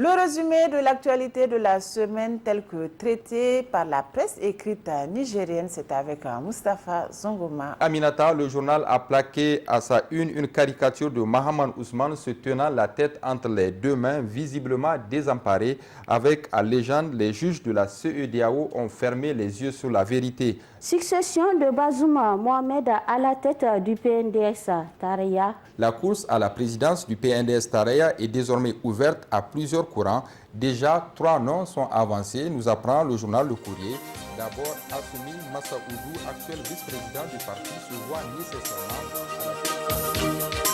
Le résumé de l'actualité de la semaine tel que traité par la presse écrite nigérienne, c'est avec Mustapha Zongoma. Aminata, le journal a plaqué à sa une caricature de Mahaman Ousmane se tenant la tête entre les deux mains, visiblement désemparé. Avec à légende, les juges de la CEDEAO ont fermé les yeux sur la vérité. Succession de Bazouma Mohamed à la tête du PNDS Tareya. La course à la présidence du PNDS Tareya est désormais ouverte à plusieurs courants. Déjà, 3 noms sont avancés, nous apprend le journal Le Courrier. D'abord, Assoumi Massaoudou, actuel vice-président du parti, se voit nécessairement à la tête.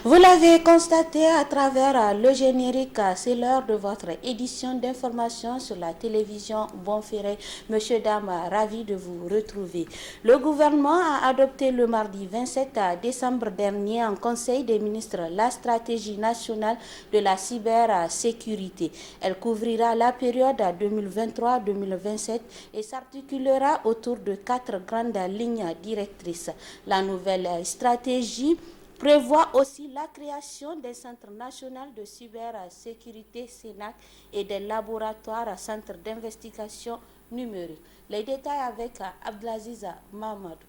Vous l'avez constaté à travers le générique, c'est l'heure de votre édition d'information sur la télévision Bonferré. Monsieur, dame, ravi de vous retrouver. Le gouvernement a adopté le mardi 27 décembre dernier en Conseil des ministres la stratégie nationale de la cybersécurité. Elle couvrira la période 2023-2027 et s'articulera autour de 4 grandes lignes directrices. La nouvelle stratégie prévoit aussi la création des centres nationaux de cybersécurité CENAC et des laboratoires centres d'investigation numérique. Les détails avec Abdelaziz Mamadou.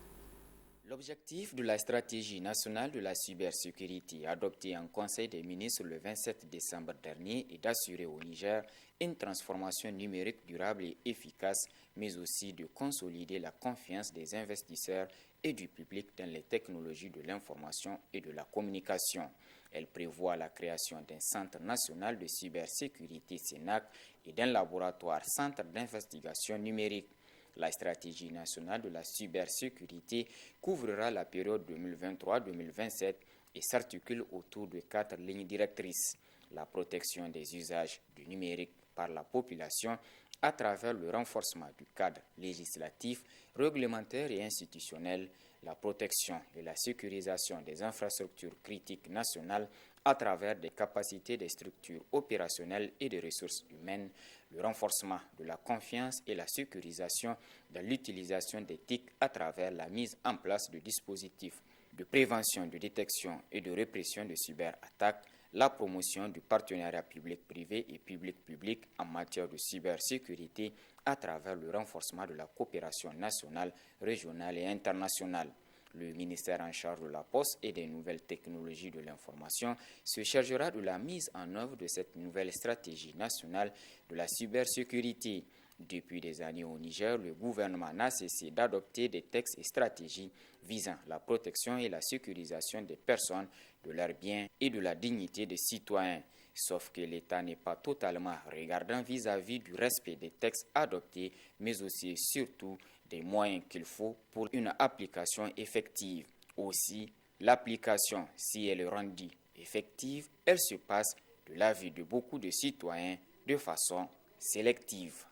L'objectif de la stratégie nationale de la cybersécurité adoptée en Conseil des ministres le 27 décembre dernier est d'assurer au Niger une transformation numérique durable et efficace, mais aussi de consolider la confiance des investisseurs et du public dans les technologies de l'information et de la communication. Elle prévoit la création d'un centre national de cybersécurité CENAC et d'un laboratoire centre d'investigation numérique. La stratégie nationale de la cybersécurité couvrira la période 2023-2027 et s'articule autour de 4 lignes directrices. La protection des usages du numérique par la population à travers le renforcement du cadre législatif, réglementaire et institutionnel, la protection et la sécurisation des infrastructures critiques nationales à travers des capacités des structures opérationnelles et des ressources humaines, le renforcement de la confiance et la sécurisation de l'utilisation des TIC à travers la mise en place de dispositifs de prévention, de détection et de répression de cyberattaques, la promotion du partenariat public-privé et public-public en matière de cybersécurité à travers le renforcement de la coopération nationale, régionale et internationale. Le ministère en charge de la Poste et des nouvelles technologies de l'information se chargera de la mise en œuvre de cette nouvelle stratégie nationale de la cybersécurité. Depuis des années au Niger, le gouvernement n'a cessé d'adopter des textes et stratégies visant la protection et la sécurisation des personnes, de leurs biens et de la dignité des citoyens. Sauf que l'État n'est pas totalement regardant vis-à-vis du respect des textes adoptés, mais aussi et surtout des moyens qu'il faut pour une application effective. Aussi, l'application, si elle est rendue effective, elle se passe de l'avis de beaucoup de citoyens de façon sélective.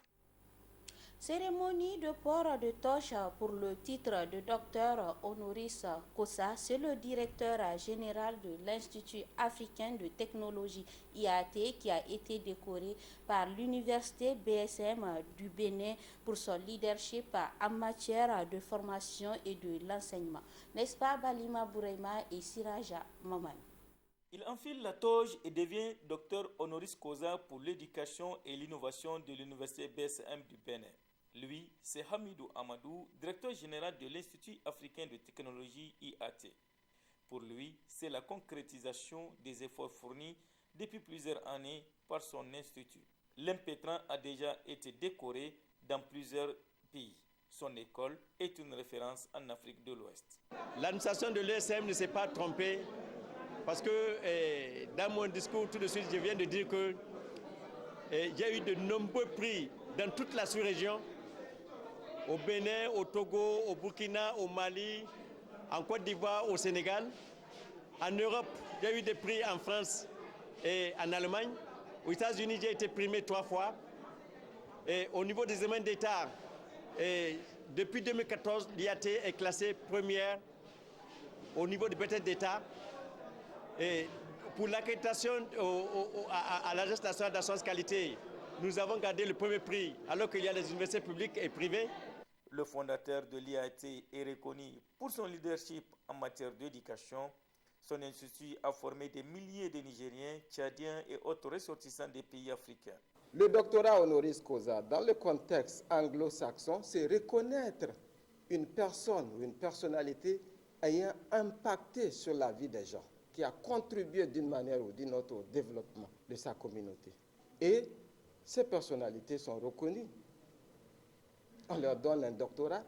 Cérémonie de port de toche pour le titre de docteur honoris causa, c'est le directeur général de l'Institut africain de technologie IAT qui a été décoré par l'université BSM du Bénin pour son leadership en matière de formation et de l'enseignement. N'est-ce pas Balima Bourema et Siraja Maman? Il enfile la toge et devient docteur honoris causa pour l'éducation et l'innovation de l'université BSM du Bénin. Lui, c'est Hamidou Amadou, directeur général de l'Institut africain de technologie IAT. Pour lui, c'est la concrétisation des efforts fournis depuis plusieurs années par son institut. L'impétrant a déjà été décoré dans plusieurs pays. Son école est une référence en Afrique de l'Ouest. L'administration de l'ESM ne s'est pas trompée parce que dans mon discours tout de suite, je viens de dire que il y a eu de nombreux prix dans toute la sous-région, au Bénin, au Togo, au Burkina, au Mali, en Côte d'Ivoire, au Sénégal. En Europe, il y a eu des prix en France et en Allemagne. Aux États-Unis, j'ai été primé 3 fois. Et au niveau des examens d'État, depuis 2014, l'IAT est classée première au niveau des bulletins d'État. pour l'accréditation à l'Agence nationale d'assurance qualité, nous avons gardé le premier prix, alors qu'il y a les universités publiques et privées. Le fondateur de l'IAT est reconnu pour son leadership en matière d'éducation. Son institut a formé des milliers de Nigériens, Tchadiens et autres ressortissants des pays africains. Le doctorat honoris causa, dans le contexte anglo-saxon, c'est reconnaître une personne ou une personnalité ayant impacté sur la vie des gens, qui a contribué d'une manière ou d'une autre au développement de sa communauté. Et ces personnalités sont reconnues. On leur donne un doctorat,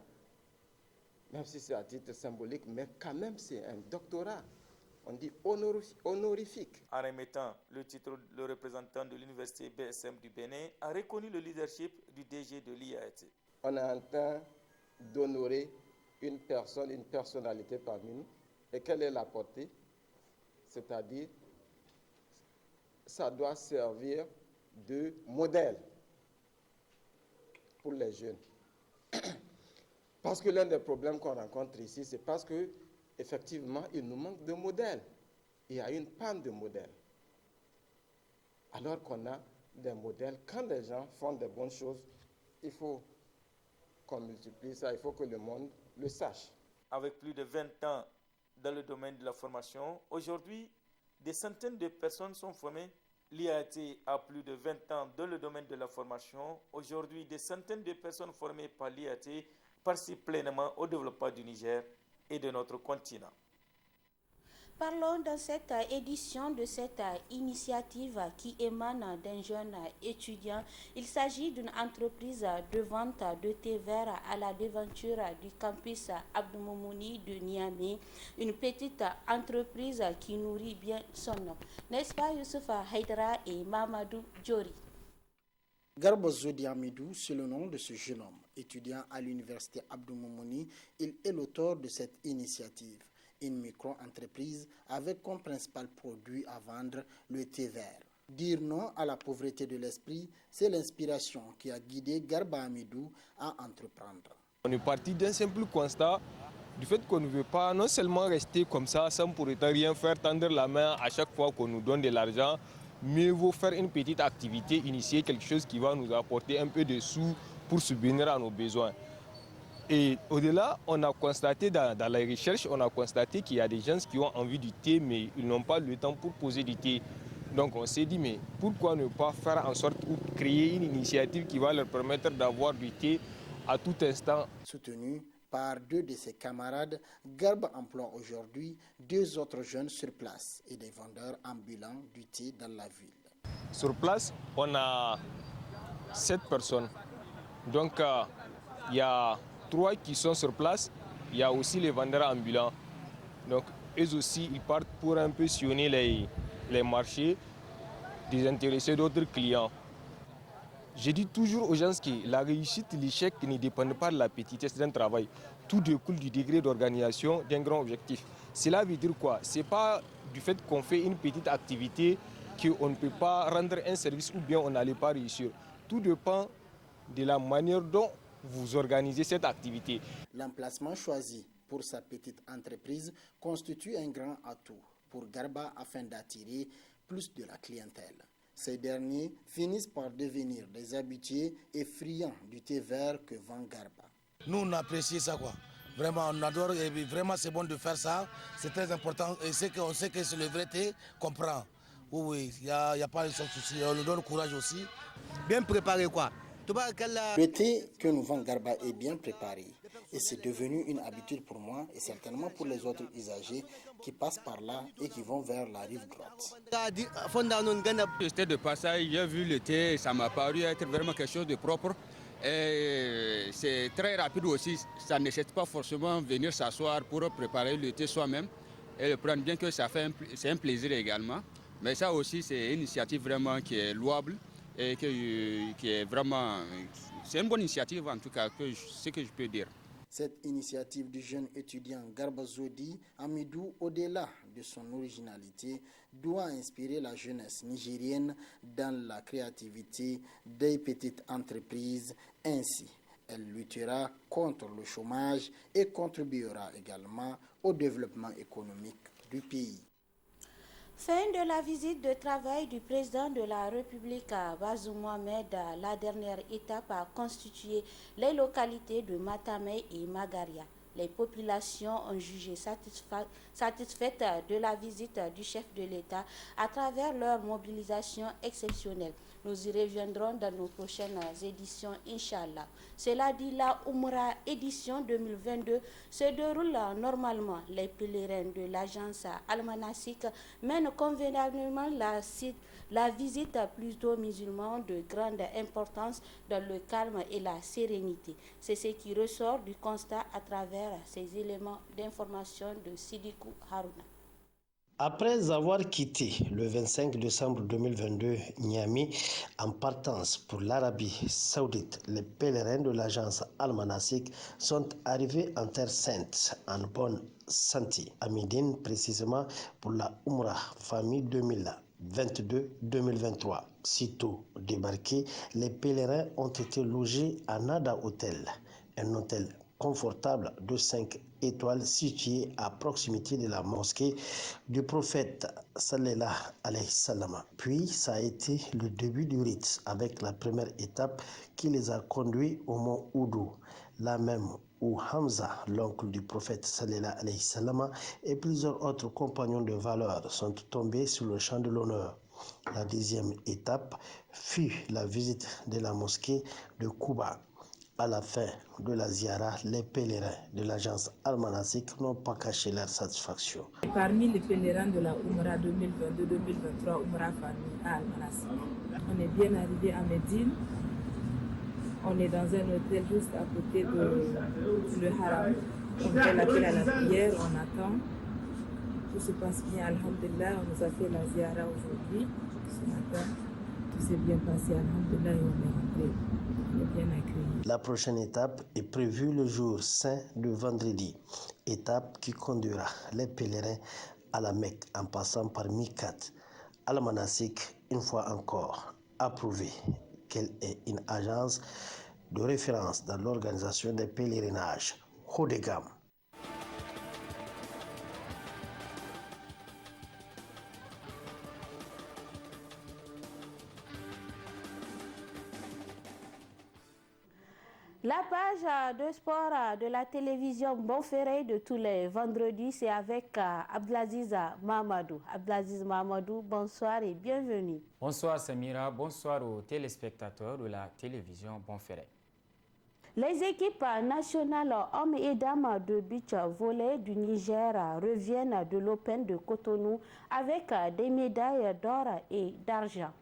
même si c'est à titre symbolique, mais quand même c'est un doctorat. On dit honorifique. En remettant le titre, le représentant de l'université BSM du Bénin a reconnu le leadership du DG de l'IAT. On est en train d'honorer une personne, une personnalité parmi nous. Et quelle est la portée? C'est-à-dire, ça doit servir de modèle pour les jeunes. Parce que l'un des problèmes qu'on rencontre ici, c'est parce que effectivement, il nous manque de modèles. Il y a une panne de modèles. Alors qu'on a des modèles, quand les gens font des bonnes choses, il faut qu'on multiplie ça, il faut que le monde le sache. Avec plus de 20 ans dans le domaine de la formation, aujourd'hui, des centaines de personnes sont formées. L'IAT a plus de 20 ans dans le domaine de la formation. Aujourd'hui, des centaines de personnes formées par l'IAT participent pleinement au développement du Niger et de notre continent. Parlons dans cette édition de cette initiative qui émane d'un jeune étudiant. Il s'agit d'une entreprise de vente de thé vert à la devanture du campus Abdou Moumouni de Niamey. Une petite entreprise qui nourrit bien son nom. N'est-ce pas Youssoufa Haïdara et Mamadou Djori? Garba Zodi Amidou, c'est le nom de ce jeune homme. Étudiant à l'université Abdou Moumouni, il est l'auteur de cette initiative. Une micro-entreprise avec comme principal produit à vendre le thé vert. Dire non à la pauvreté de l'esprit, c'est l'inspiration qui a guidé Garba Amidou à entreprendre. On est parti d'un simple constat du fait qu'on ne veut pas non seulement rester comme ça sans pour autant rien faire, tendre la main à chaque fois qu'on nous donne de l'argent, mieux vaut faire une petite activité, initier quelque chose qui va nous apporter un peu de sous pour subvenir à nos besoins. Et au-delà, on a constaté dans la recherche, on a constaté qu'il y a des gens qui ont envie du thé, mais ils n'ont pas le temps pour poser du thé. Donc on s'est dit, mais pourquoi ne pas faire en sorte ou créer une initiative qui va leur permettre d'avoir du thé à tout instant. Soutenu par deux de ses camarades, Garba emploie aujourd'hui 2 autres jeunes sur place et des vendeurs ambulants du thé dans la ville. Sur place, on a 7 personnes. Donc il y a 3 qui sont sur place, il y a aussi les vendeurs ambulants. Donc eux aussi, ils partent pour un peu sillonner les marchés, désintéresser d'autres clients. Je dis toujours aux gens que la réussite, l'échec ne dépendent pas de la petitesse d'un travail. Tout découle du degré d'organisation d'un grand objectif. Cela veut dire quoi? Ce n'est pas du fait qu'on fait une petite activité qu'on ne peut pas rendre un service ou bien on n'allait pas réussir. Tout dépend de la manière dont vous organisez cette activité. L'emplacement choisi pour sa petite entreprise constitue un grand atout pour Garba afin d'attirer plus de la clientèle. Ces derniers finissent par devenir des habitués et friands du thé vert que vend Garba. Nous, on apprécie ça, quoi. Vraiment, on adore et vraiment, c'est bon de faire ça. C'est très important. Et on sait que c'est le vrai thé qu'on prend. Oui, il n'y a pas de souci. On nous donne courage aussi. Bien préparé, quoi. Le thé que nous vend Garba est bien préparé. Et c'est devenu une habitude pour moi et certainement pour les autres usagers qui passent par là et qui vont vers la rive droite. J'étais de passage, j'ai vu le thé, ça m'a paru être vraiment quelque chose de propre. Et c'est très rapide aussi, ça ne nécessite pas forcément venir s'asseoir pour préparer le thé soi-même et le prendre, bien que c'est un plaisir également. Mais ça aussi, c'est une initiative vraiment qui est louable et qui est vraiment... C'est une bonne initiative en tout cas, ce que je peux dire. Cette initiative du jeune étudiant Garba Zodi Amidou, au-delà de son originalité, doit inspirer la jeunesse nigérienne dans la créativité des petites entreprises. Ainsi, elle luttera contre le chômage et contribuera également au développement économique du pays. Fin de la visite de travail du président de la République Bazoum Mohamed. La dernière étape a constitué les localités de Matamei et Magaria. Les populations ont jugé satisfaites de la visite du chef de l'État à travers leur mobilisation exceptionnelle. Nous y reviendrons dans nos prochaines éditions, Inch'Allah. Cela dit, la Umrah édition 2022 se déroule normalement. Les pèlerins de l'agence Al-Manasik mènent convenablement la visite plutôt musulmane de grande importance dans le calme et la sérénité. C'est ce qui ressort du constat à travers ces éléments d'information de Sidikou Harouna. Après avoir quitté le 25 décembre 2022 Niamey en partance pour l'Arabie Saoudite, les pèlerins de l'agence Al-Manasik sont arrivés en Terre Sainte en bonne santé, à Médine précisément pour la Umrah Famille 2022-2023. Sitôt débarqués, les pèlerins ont été logés à Nada Hotel, un hôtel confortable de 5 étoiles situé à proximité de la mosquée du prophète sallallahu alayhi wa sallam. Puis ça a été le début du rite avec la première étape qui les a conduits au mont Oudou, là même où Hamza, l'oncle du prophète sallallahu alayhi wa sallam, et plusieurs autres compagnons de valeur sont tombés sur le champ de l'honneur. La deuxième étape fut la visite de la mosquée de Kouba. À la fin de la ziara, les pèlerins de l'agence Al-Manasik n'ont pas caché leur satisfaction. Parmi les pèlerins de la Umrah 2022-2023, Umrah Famille à Al-Manasik, on est bien arrivé à Médine. On est dans un hôtel juste à côté de le Haram. On fait l'appel à la prière, on attend. Tout se passe bien, alhamdulillah. On nous a fait la ziara aujourd'hui, ce matin. Tout s'est bien passé, alhamdulillah, et on est rentré. On est bien accueillis. La prochaine étape est prévue le jour saint de vendredi, étape qui conduira les pèlerins à la Mecque en passant par Mikat. Al-Manasik, une fois encore, a prouvé qu'elle est une agence de référence dans l'organisation des pèlerinages haut de gamme. La page de sport de la télévision Bonferré de tous les vendredis, c'est avec Abdelaziz Mahamadou. Abdelaziz Mahamadou, bonsoir et bienvenue. Bonsoir Samira, bonsoir aux téléspectateurs de la télévision Bonferré. Les équipes nationales hommes et dames de beach volley du Niger reviennent de l'Open de Cotonou avec des médailles d'or et d'argent.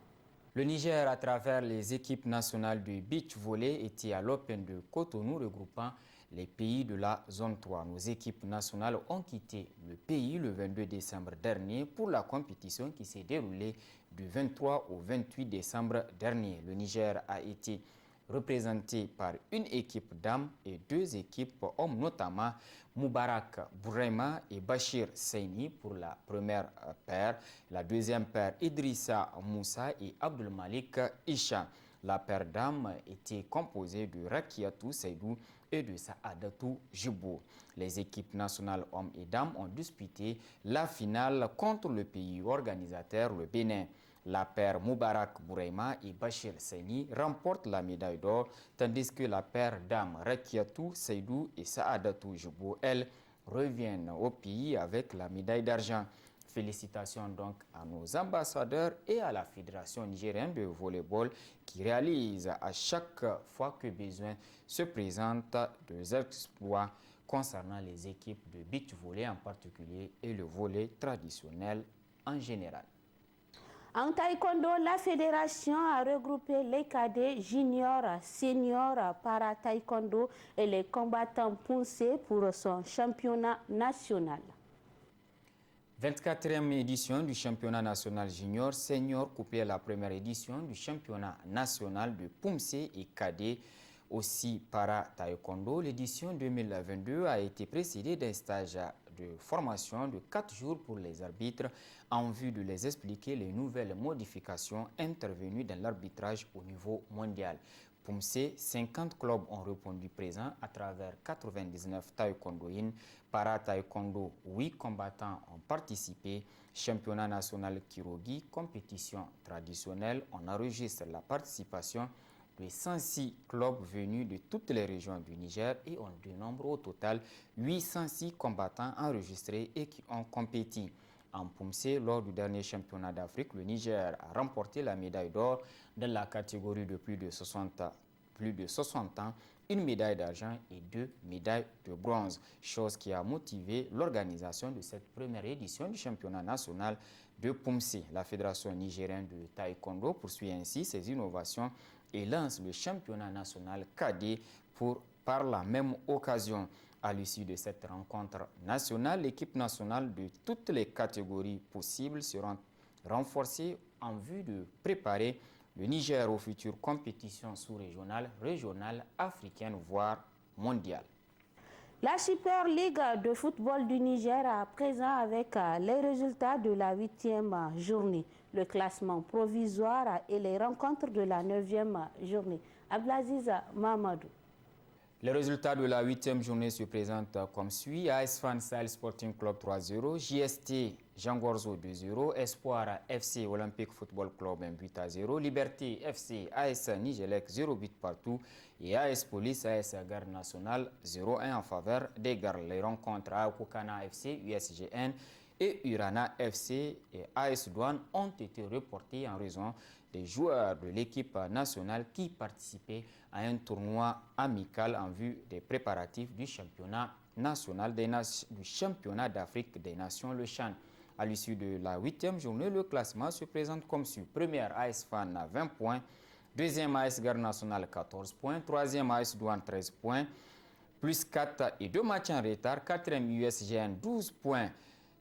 Le Niger, à travers les équipes nationales de beach volley, était à l'Open de Cotonou regroupant les pays de la zone 3. Nos équipes nationales ont quitté le pays le 22 décembre dernier pour la compétition qui s'est déroulée du 23 au 28 décembre dernier. Le Niger a été représenté par une équipe dames et 2 équipes hommes, notamment Moubarak Bourema et Bachir Seini pour la première paire, la deuxième paire Idrissa Moussa et Abdul Malik Isha. La paire dames était composée de Rakiatou Seydou et de Saadatou Jibou. Les équipes nationales hommes et dames ont disputé la finale contre le pays organisateur, le Bénin. La paire Moubarak Bourema et Bachir Seini remporte la médaille d'or, tandis que la paire dames Rakiatou Seydou et Saadatou Jibou, elles, reviennent au pays avec la médaille d'argent. Félicitations donc à nos ambassadeurs et à la Fédération nigérienne de volleyball qui réalise à chaque fois que besoin se présente des exploits concernant les équipes de beach volley en particulier et le volley traditionnel en général. En taekwondo, la fédération a regroupé les cadets juniors, seniors, para-taekwondo et les combattants poussés pour son championnat national. 24e édition du championnat national junior senior couplé à la première édition du championnat national de Poumsé et cadet aussi para taekwondo. L'édition 2022 a été précédée d'un stage de formation de 4 jours pour les arbitres en vue de les expliquer les nouvelles modifications intervenues dans l'arbitrage au niveau mondial. Poumsé, 50 clubs ont répondu présents à travers 99 taekwondoïnes. Para-taekwondo, 8 combattants ont participé. Championnat national Kirogi, compétition traditionnelle, on enregistre la participation de 106 clubs venus de toutes les régions du Niger et on dénombre au total 806 combattants enregistrés et qui ont compéti. En Poumsé, lors du dernier championnat d'Afrique, le Niger a remporté la médaille d'or dans la catégorie de plus de 60 ans, une médaille d'argent et 2 médailles de bronze, chose qui a motivé l'organisation de cette première édition du championnat national de Poumsé. La Fédération nigérienne de taekwondo poursuit ainsi ses innovations et lance le championnat national cadet par la même occasion. À l'issue de cette rencontre nationale, l'équipe nationale de toutes les catégories possibles sera renforcée en vue de préparer le Niger aux futures compétitions sous-régionales, régionales, africaines, voire mondiales. La Super League de football du Niger à présent avec les résultats de la 8e journée, le classement provisoire et les rencontres de la 9e journée. Abdelaziz Mamadou. Les résultats de la 8e journée se présentent comme suit. AS Fan Sahel Sporting Club 3-0, JST Jean Gorzo 2-0, Espoir FC Olympique Football Club 1-0, Liberté FC AS Nigelec 0 but partout et AS Police AS Garde Nationale 0-1 en faveur des Gardes. Les rencontres à Kokana FC, USGN et Urana FC et AS Douane ont été reportées en raison des joueurs de l'équipe nationale qui participaient à un tournoi amical en vue des préparatifs du championnat national du championnat d'Afrique des Nations, le CHAN. À l'issue de la 8e journée, le classement se présente comme suit. Première AS Fan à 20 points, deuxième AS Garde Nationale 14 points, troisième AS Douane 13 points, plus 4 et 2 matchs en retard, quatrième USGN 12 points,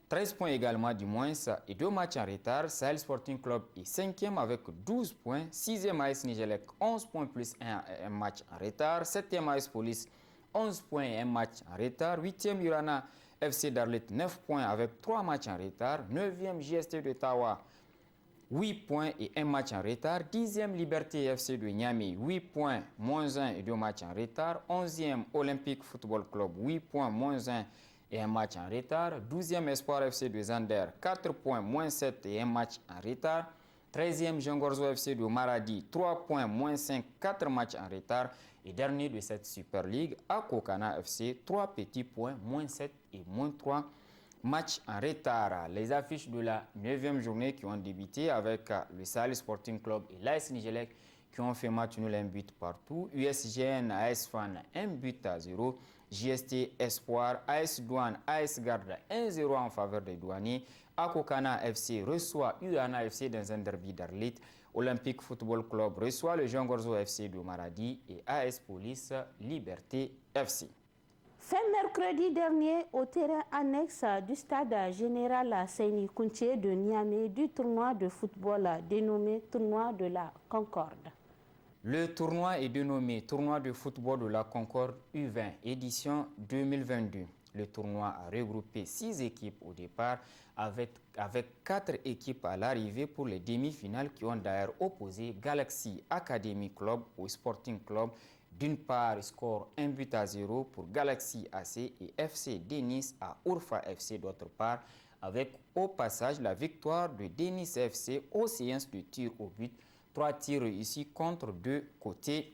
13 points également du moins et 2 matchs en retard. Sahel Sporting Club est 5e avec 12 points. 6e AS Nigelec 11 points plus 1 match en retard. 7e AS Police 11 points et 1 match en retard. 8e Urana FC Darlit 9 points avec 3 matchs en retard. 9e JST de Tawa 8 points et 1 match en retard. 10e Liberté FC de Niamey 8 points, moins 1 et 2 matchs en retard. 11e Olympique Football Club 8 points, moins 1 et un match en retard. 12e Espoir FC de Zander, 4 points, moins 7 et un match en retard. 13e Jean Gorzo FC de Maradi, 3 points, moins 5, 4 matchs en retard. Et dernier de cette Super League, à Kokana FC, 3 petits points, moins 7 et moins 3 matchs en retard. Les affiches de la 9e journée qui ont débuté avec le Sahel Sporting Club et l'AS Nigelec qui ont fait match nul 1 but partout. USGN AS Fan 1 but à 0. JST Espoir, AS Douane, AS Garde 1-0 en faveur des douaniers. Akokana FC reçoit Urana FC dans un derby d'Arlit. Olympique Football Club reçoit le Jean Gorzo FC de Maradi et AS Police Liberté FC. Fin mercredi dernier, au terrain annexe du stade général Seyni Kounché de Niamey du tournoi de football dénommé Tournoi de la Concorde. Le tournoi est dénommé Tournoi de football de la Concorde U20, édition 2022. Le tournoi a regroupé 6 équipes au départ, avec 4 équipes à l'arrivée pour les demi-finales qui ont d'ailleurs opposé Galaxy Academy Club au Sporting Club. D'une part, score 1 but à 0 pour Galaxy AC et FC Denis à Urfa FC d'autre part, avec au passage la victoire de Denis FC aux séances de tir au but. 3 tirs réussis contre 2 côtés.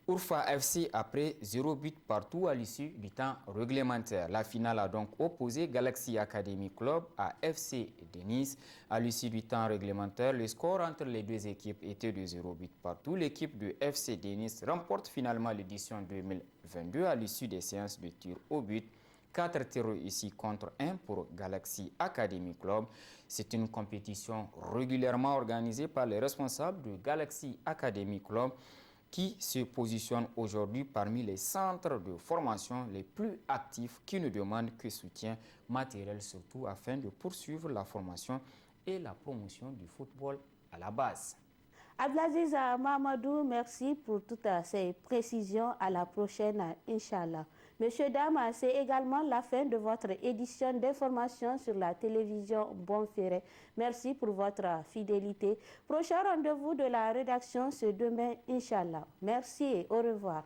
Urfa FC après 0 but partout à l'issue du temps réglementaire. La finale a donc opposé Galaxy Academy Club à FC Denis. À l'issue du temps réglementaire, le score entre les deux équipes était de 0 but partout. L'équipe de FC Denis remporte finalement l'édition 2022 à l'issue des séances de tir au but. 4 tirs réussis contre 1 pour Galaxy Academy Club. C'est une compétition régulièrement organisée par les responsables de Galaxy Academy Club qui se positionne aujourd'hui parmi les centres de formation les plus actifs qui ne demandent que soutien matériel surtout afin de poursuivre la formation et la promotion du football à la base. Abdelaziz Mamadou, merci pour toutes ces précisions. À la prochaine, Inch'Allah. Messieurs, dames, c'est également la fin de votre édition d'information sur la télévision Bonferré. Merci pour votre fidélité. Prochain rendez-vous de la rédaction, c'est demain, Inch'Allah. Merci et au revoir.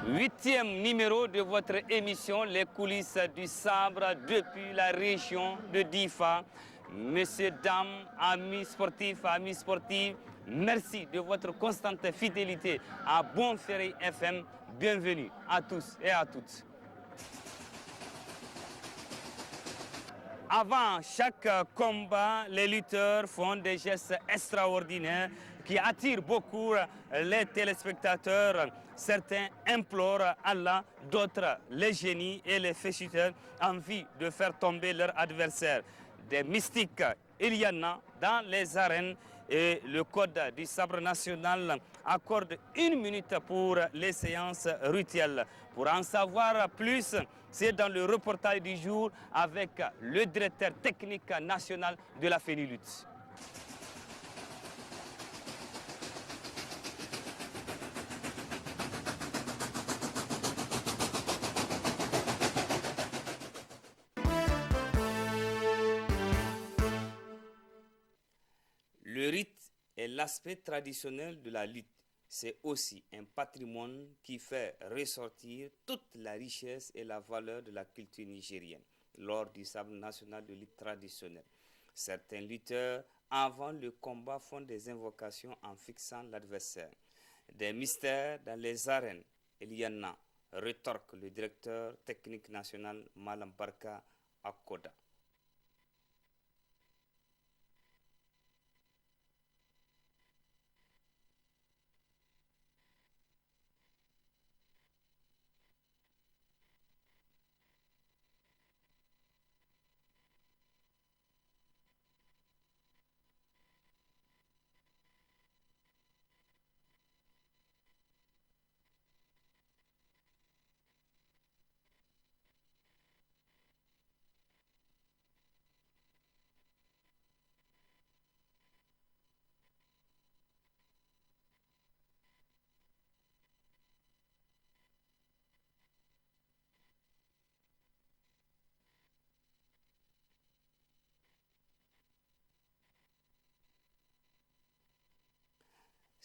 Huitième numéro de votre émission Les coulisses du sabre depuis la région de Difa. Messieurs, dames, amis sportifs, merci de votre constante fidélité à Bonferré FM. Bienvenue à tous et à toutes. Avant chaque combat, les lutteurs font des gestes extraordinaires qui attirent beaucoup les téléspectateurs. Certains implorent Allah, d'autres les génies et les féchiteurs en vue de faire tomber leur adversaire. Des mystiques, il y en a dans les arènes et le code du sabre national accorde 1 minute pour les séances rituelles. Pour en savoir plus, c'est dans le reportage du jour avec le directeur technique national de la FENILUT. Le rite est l'aspect traditionnel de la lutte. C'est aussi un patrimoine qui fait ressortir toute la richesse et la valeur de la culture nigérienne lors du sabre national de lutte traditionnelle. Certains lutteurs, avant le combat, font des invocations en fixant l'adversaire. Des mystères dans les arènes, il y en a, rétorque le directeur technique national Malam Barka Akoda.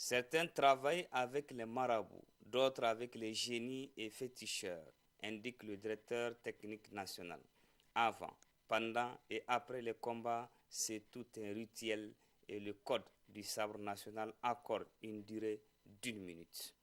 Certains travaillent avec les marabouts, d'autres avec les génies et féticheurs, indique le directeur technique national. Avant, pendant et après les combats, c'est tout un rituel et le code du sabre national accorde une durée d'1 minute.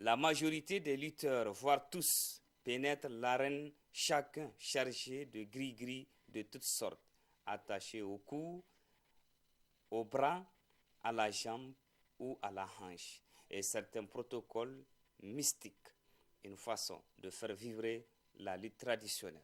La majorité des lutteurs, voire tous, pénètrent l'arène, chacun chargé de gris-gris de toutes sortes, attachés au cou, au bras, à la jambe ou à la hanche, et certains protocoles mystiques, une façon de faire vibrer la lutte traditionnelle.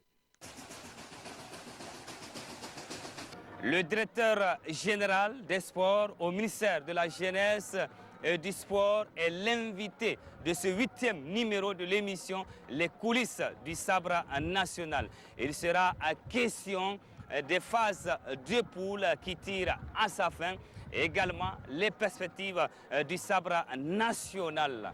Le directeur général des sports au ministère de la Jeunesse et du Sport est l'invité de ce 8e numéro de l'émission Les coulisses du sabre national. Il sera à question des phases de poule qui tirent à sa fin et également les perspectives du sabre national.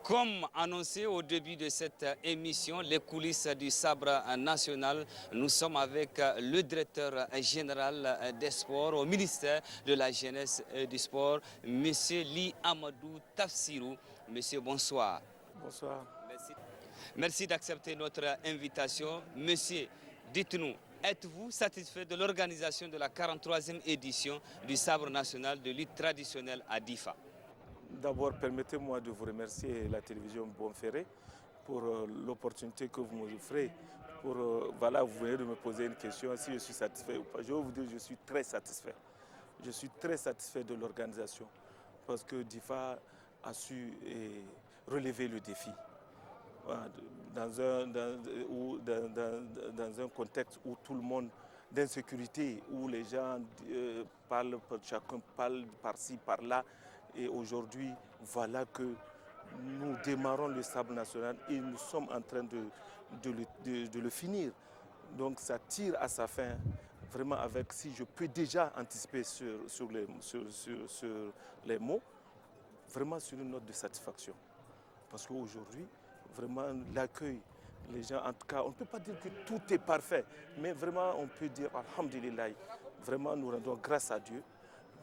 Comme annoncé au début de cette émission, les coulisses du sabre national, nous sommes avec le directeur général des sports au ministère de la Jeunesse et du Sport, M. Li Amadou Tafsirou. Monsieur, bonsoir. Bonsoir. Merci d'accepter notre invitation. Monsieur, dites-nous, êtes-vous satisfait de l'organisation de la 43e édition du sabre national de lutte traditionnelle à Difa? D'abord, permettez-moi de vous remercier la télévision Bonferré pour l'opportunité que vous m'offrez. Voilà, vous venez de me poser une question, si je suis satisfait ou pas. Je vais vous dire que je suis très satisfait. Je suis très satisfait de l'organisation parce que DIFA a su relever le défi. Voilà, dans un contexte où tout le monde d'insécurité, où les gens parlent, chacun parle par-ci, par-là. Et aujourd'hui, voilà que nous démarrons le sabre national et nous sommes en train de le finir. Donc ça tire à sa fin, vraiment avec, si je peux déjà anticiper sur les mots, vraiment sur une note de satisfaction. Parce qu'aujourd'hui, vraiment l'accueil, les gens, en tout cas, on ne peut pas dire que tout est parfait, mais vraiment on peut dire, alhamdulillah, vraiment nous rendons grâce à Dieu.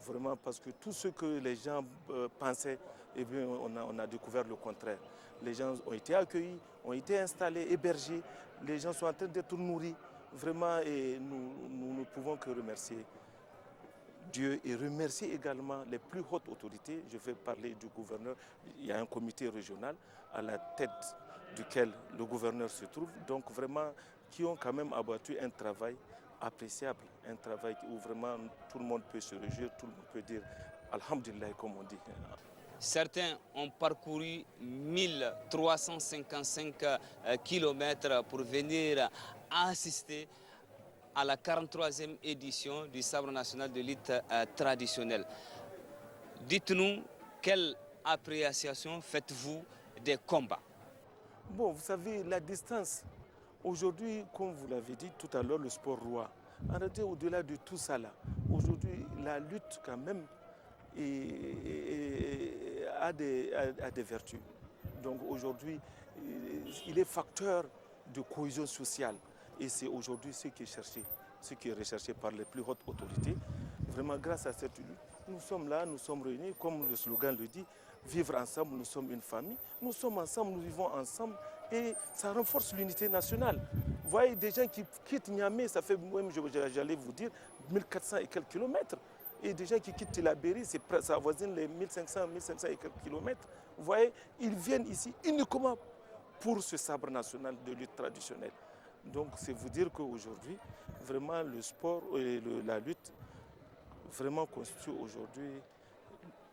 Vraiment parce que tout ce que les gens pensaient, eh bien, on a découvert le contraire. Les gens ont été accueillis, ont été installés, hébergés, les gens sont en train d'être nourris. Vraiment, et nous ne pouvons que remercier Dieu et remercier également les plus hautes autorités. Je vais parler du gouverneur. Il y a un comité régional à la tête duquel le gouverneur se trouve. Donc vraiment, qui ont quand même abattu un travail appréciable, un travail où vraiment tout le monde peut se réjouir, tout le monde peut dire alhamdulillah comme on dit. Certains ont parcouru 1355 km pour venir assister à la 43e édition du sabre national de lutte traditionnelle. Dites-nous, quelle appréciation faites-vous des combats? Bon, vous savez, la distance. Aujourd'hui, comme vous l'avez dit tout à l'heure, le sport roi. En réalité, au-delà de tout ça, là, aujourd'hui, la lutte, quand même, a des vertus. Donc aujourd'hui, il est facteur de cohésion sociale. Et c'est aujourd'hui ce qui est cherché, ce qui est recherché par les plus hautes autorités. Vraiment, grâce à cette lutte, nous sommes là, nous sommes réunis, comme le slogan le dit, vivre ensemble, nous sommes une famille. Nous sommes ensemble, nous vivons ensemble. Et ça renforce l'unité nationale. Vous voyez, des gens qui quittent Niamey, ça fait, même j'allais vous dire, 1400 et quelques kilomètres. Et des gens qui quittent Tilaberi, ça avoisine les 1500 et quelques kilomètres. Vous voyez, ils viennent ici uniquement pour ce sabre national de lutte traditionnelle. Donc c'est vous dire qu'aujourd'hui, vraiment le sport et la lutte vraiment constitue aujourd'hui,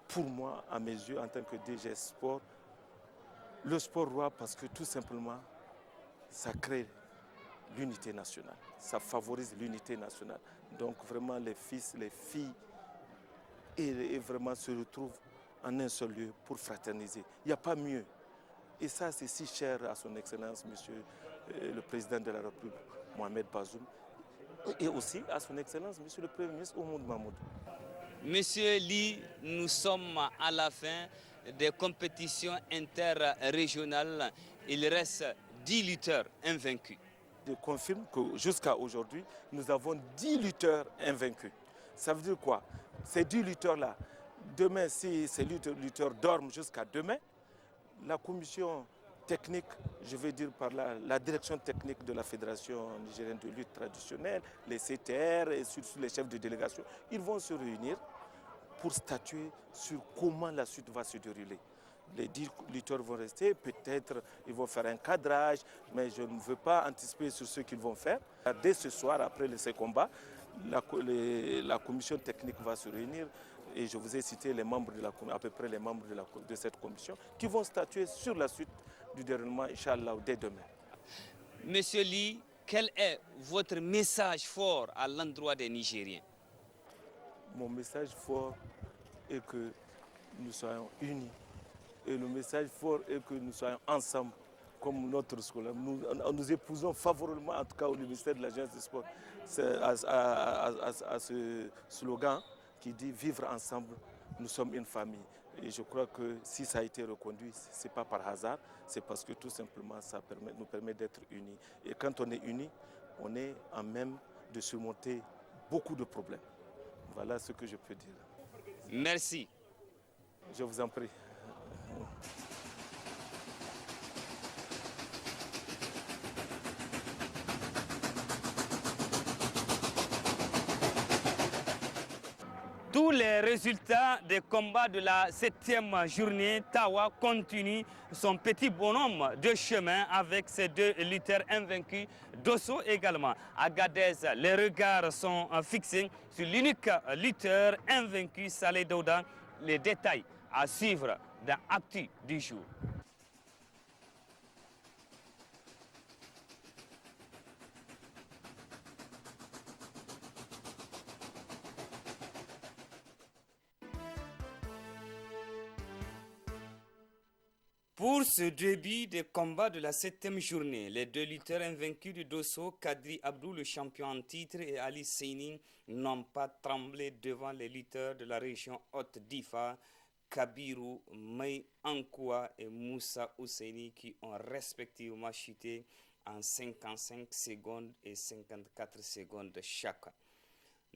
pour moi, à mes yeux, en tant que DG Sport, le sport roi parce que tout simplement, ça crée l'unité nationale, ça favorise l'unité nationale. Donc vraiment les fils, les filles, et vraiment se retrouvent en un seul lieu pour fraterniser. Il n'y a pas mieux. Et ça, c'est si cher à son Excellence, Monsieur le Président de la République, Mohamed Bazoum, et aussi à son Excellence, Monsieur le Premier ministre, Oumoud Mahmoud. Monsieur Li, nous sommes à la fin des compétitions interrégionales. Il reste 10 lutteurs invaincus. Je confirme que jusqu'à aujourd'hui, nous avons 10 lutteurs invaincus. Ça veut dire quoi? Ces 10 lutteurs-là, demain, si ces lutteurs dorment jusqu'à demain, la commission technique, je veux dire par la direction technique de la Fédération nigérienne de lutte traditionnelle, les CTR et surtout les chefs de délégation, ils vont se réunir pour statuer sur comment la suite va se dérouler. les 10 lutteurs vont rester, peut-être ils vont faire un cadrage, mais je ne veux pas anticiper sur ce qu'ils vont faire. Dès ce soir, après ces combats, la commission technique va se réunir et je vous ai cité les membres à peu près les membres de cette commission qui vont statuer sur la suite du déroulement, Inch'Allah, dès demain. Monsieur Ly, quel est votre message fort à l'endroit des Nigériens? Mon message fort est que nous soyons unis. Et le message fort est que nous soyons ensemble comme notre scolaire. Nous épousons favorablement, en tout cas au ministère de la Jeunesse et du Sport, à ce slogan qui dit « Vivre ensemble, nous sommes une famille ». Et je crois que si ça a été reconduit, ce n'est pas par hasard, c'est parce que tout simplement ça nous permet d'être unis. Et quand on est unis, on est en même de surmonter beaucoup de problèmes. Voilà ce que je peux dire. Merci. Je vous en prie. Tous les résultats des combats de la 7e journée, Tawa continue son petit bonhomme de chemin avec ses 2 lutteurs invaincus, Dosso également. À Gadez, les regards sont fixés sur l'unique lutteur invaincu, Saleh Douda. Les détails à suivre dans Actu du jour. Pour ce début des combats de la 7e journée, les 2 lutteurs invaincus de Dosso, Kadri Abdou, le champion en titre, et Ali Seini, n'ont pas tremblé devant les lutteurs de la région Haute d'Ifa, Kabiru May Ankoua et Moussa Ousseini, qui ont respectivement chuté en 55 secondes et 54 secondes chacun.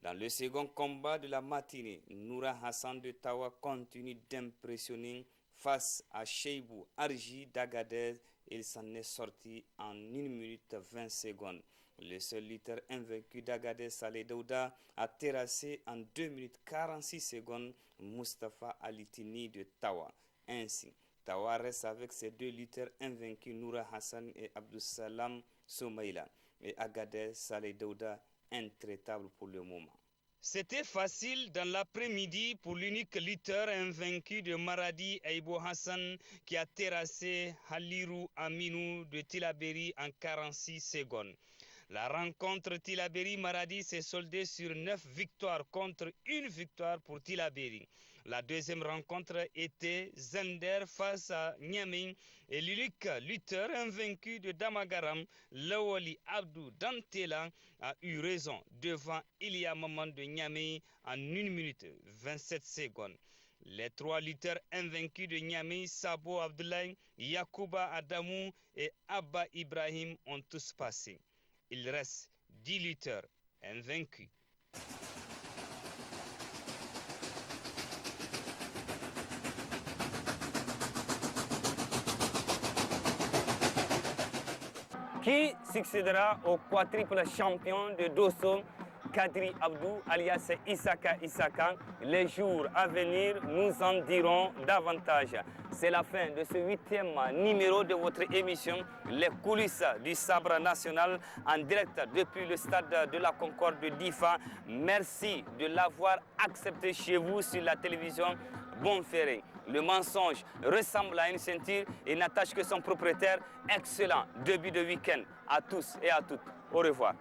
Dans le second combat de la matinée, Noura Hassan de Tawa continue d'impressionner face à Cheibou Arji d'Agadez. Il s'en est sorti en 1 minute 20 secondes. Le seul lutteur invaincu d'Agadez, Saleh Douda, a terrassé en 2 minutes 46 secondes Mustafa Alitini de Tawa. Ainsi, Tawa reste avec ses 2 lutteurs invaincus, Noura Hassan et Abdussalam Soumaïla. Et Agadez, Saleh Douda, intraitable pour le moment. C'était facile dans l'après-midi pour l'unique lutteur invaincu de Maradi, Aïbo Hassan, qui a terrassé Halirou Aminou de Tilaberi en 46 secondes. La rencontre Tilaberi-Maradi s'est soldée sur 9 victoires contre 1 victoire pour Tilaberi. La deuxième rencontre était Zender face à Niamey et l'unique lutteur invaincu de Damagaram, Lawali Abdou Dantela, a eu raison devant Ilia Maman de Niamey en 1 minute 27 secondes. Les 3 lutteurs invaincus de Niamey, Sabo Abdoulaye, Yakouba Adamou et Abba Ibrahim ont tous passé. Il reste 10 lutteurs invaincus. Qui succédera au quadruple champion de Dosso, Kadri Abdou, alias Isaka Isaka? Les jours à venir nous en diront davantage. C'est la fin de ce 8e numéro de votre émission, Les coulisses du sabre national, en direct depuis le stade de la Concorde de Difa. Merci de l'avoir accepté chez vous sur la télévision Bonferré. Le mensonge ressemble à une ceinture et n'attache que son propriétaire. Excellent début de week-end à tous et à toutes. Au revoir.